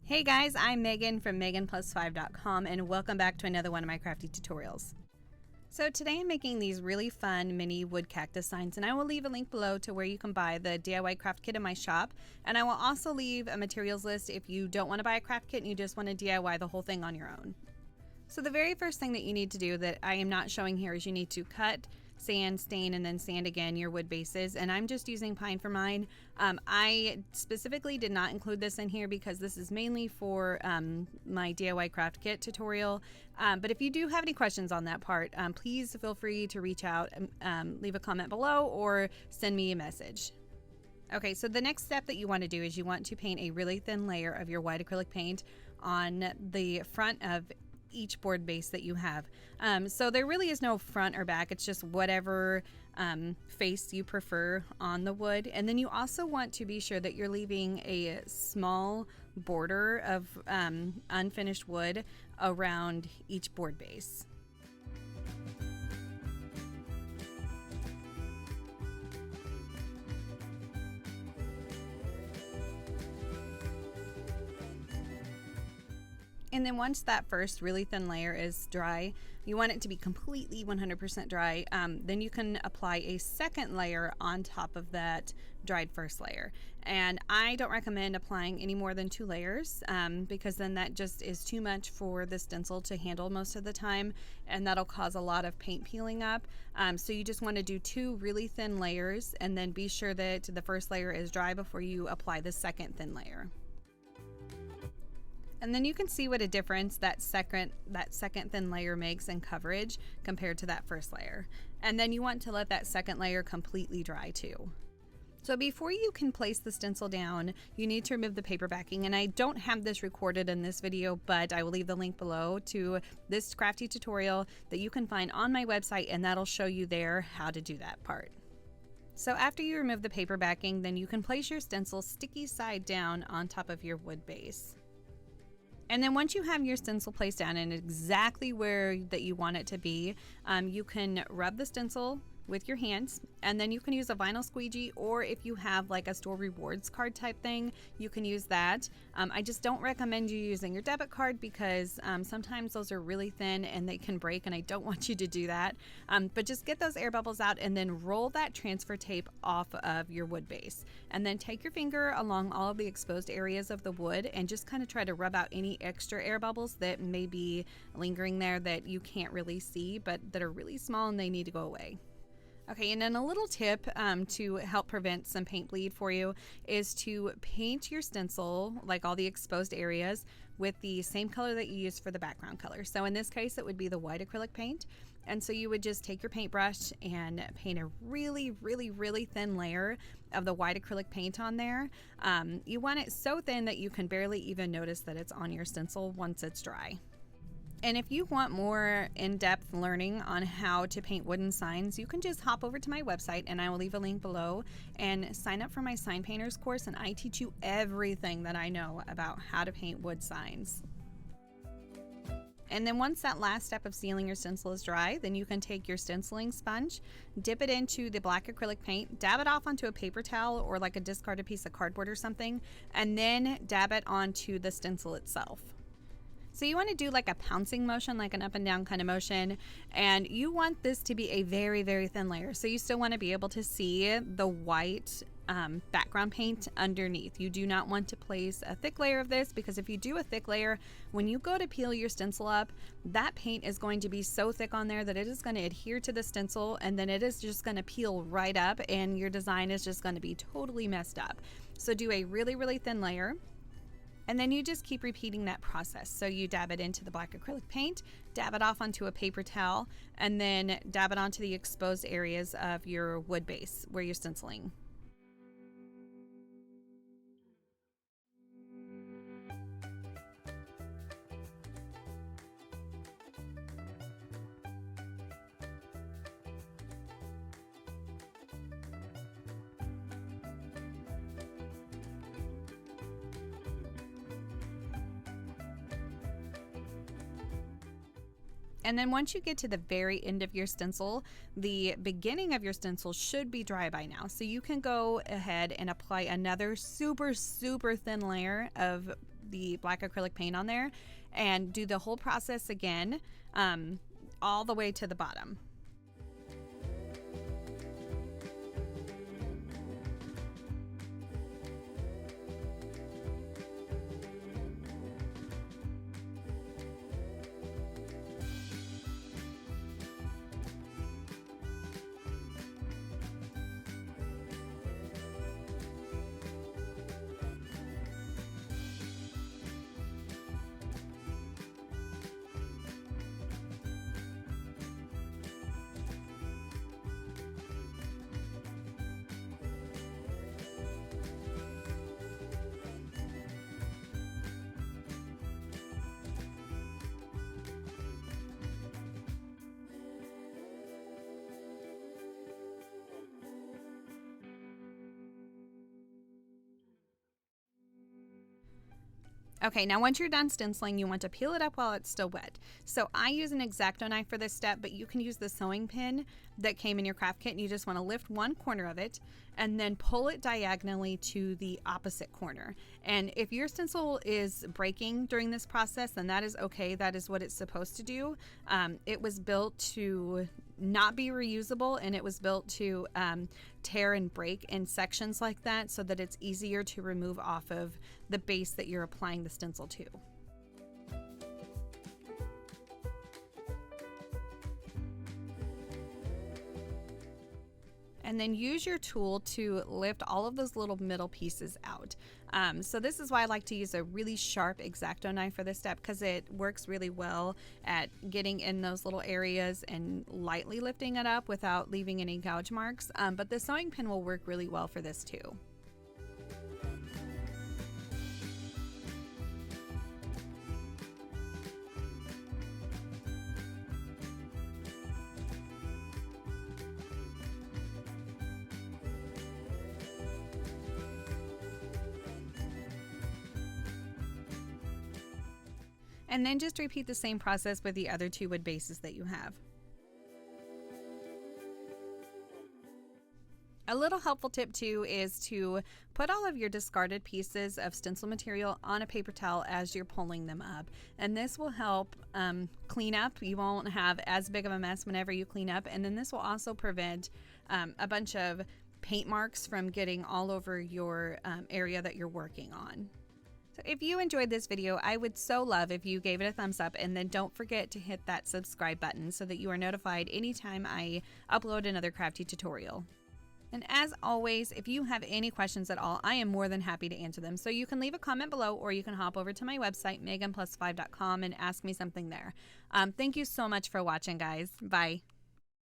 Hey guys, I'm Megan from meganplus5.com and welcome back to another one of my crafty tutorials. So today I'm making these really fun mini wood cactus signs, and I will leave a link below to where you can buy the DIY craft kit in my shop, and I will also leave a materials list if you don't want to buy a craft kit and you just want to DIY the whole thing on your own. So the very first thing that you need to do that I am not showing here is you need to cut, sand, stain, and then sand again your wood bases, and I'm just using pine for mine. I specifically did not include this in here because this is mainly for my DIY craft kit tutorial, but if you do have any questions on that part, please feel free to reach out, leave a comment below or send me a message. Okay, so the next step that you want to do is you want to paint a really thin layer of your white acrylic paint on the front of each board base that you have. So there really is no front or back, it's just whatever face you prefer on the wood. And then you also want to be sure that you're leaving a small border of unfinished wood around each board base. And then once that first really thin layer is dry, you want it to be completely 100% dry, then you can apply a second layer on top of that dried first layer. And I don't recommend applying any more than 2 layers because then that just is too much for the stencil to handle most of the time, and that'll cause a lot of paint peeling up. So you just want to do 2 really thin layers and then be sure that the first layer is dry before you apply the second thin layer. And then you can see what a difference that second thin layer makes in coverage compared to that first layer. And then you want to let that second layer completely dry too. So before you can place the stencil down, you need to remove the paper backing. And I don't have this recorded in this video, but I will leave the link below to this crafty tutorial that you can find on my website, and that'll show you there how to do that part. So after you remove the paper backing, then you can place your stencil sticky side down on top of your wood base. And then once you have your stencil placed down in exactly where that you want it to be, you can rub the stencil with your hands, and then you can use a vinyl squeegee, or if you have like a store rewards card type thing, you can use that. I just don't recommend you using your debit card because sometimes those are really thin and they can break, and I don't want you to do that. But just get those air bubbles out and then roll that transfer tape off of your wood base, and then take your finger along all of the exposed areas of the wood and just kind of try to rub out any extra air bubbles that may be lingering there that you can't really see but that are really small and they need to go away. Okay, and then a little tip to help prevent some paint bleed for you is to paint your stencil, like all the exposed areas, with the same color that you use for the background color. So in this case, it would be the white acrylic paint. And so you would just take your paintbrush and paint a really, really, really thin layer of the white acrylic paint on there. You want it so thin that you can barely even notice that it's on your stencil once it's dry. And if you want more in-depth learning on how to paint wooden signs, you can just hop over to my website, and I will leave a link below, and sign up for my sign painters course, and I teach you everything that I know about how to paint wood signs. And then once that last step of sealing your stencil is dry, then you can take your stenciling sponge, dip it into the black acrylic paint, dab it off onto a paper towel or like a discarded piece of cardboard or something, and then dab it onto the stencil itself. So you want to do like a pouncing motion, like an up and down kind of motion, and you want this to be a very, very thin layer. So you still want to be able to see the white background paint underneath. You do not want to place a thick layer of this, because if you do a thick layer, when you go to peel your stencil up, that paint is going to be so thick on there that it is going to adhere to the stencil, and then it is just going to peel right up, and your design is just going to be totally messed up. So do a really, really thin layer. And then you just keep repeating that process. So you dab it into the black acrylic paint, dab it off onto a paper towel, and then dab it onto the exposed areas of your wood base where you're stenciling. And then once you get to the very end of your stencil, the beginning of your stencil should be dry by now. So you can go ahead and apply another super, super thin layer of the black acrylic paint on there and do the whole process again, all the way to the bottom. Okay, now once you're done stenciling, you want to peel it up while it's still wet. So I use an X-Acto knife for this step, but you can use the sewing pin that came in your craft kit, and you just want to lift one corner of it and then pull it diagonally to the opposite corner. And if your stencil is breaking during this process, then that is okay. That is what it's supposed to do. It was built to not be reusable, and it was built to tear and break in sections like that so that it's easier to remove off of the base that you're applying the stencil to. And then use your tool to lift all of those little middle pieces out. So this is why I like to use a really sharp X-Acto knife for this step, because it works really well at getting in those little areas and lightly lifting it up without leaving any gouge marks. But the sewing pin will work really well for this too. And then just repeat the same process with the other two wood bases that you have. A little helpful tip too is to put all of your discarded pieces of stencil material on a paper towel as you're pulling them up. And this will help clean up. You won't have as big of a mess whenever you clean up. And then this will also prevent a bunch of paint marks from getting all over your area that you're working on. If you enjoyed this video, I would so love if you gave it a thumbs up, and then don't forget to hit that subscribe button so that you are notified anytime I upload another crafty tutorial. And as always, if you have any questions at all, I am more than happy to answer them. So you can leave a comment below, or you can hop over to my website, meganplus5.com, and ask me something there. Thank you so much for watching, guys. Bye.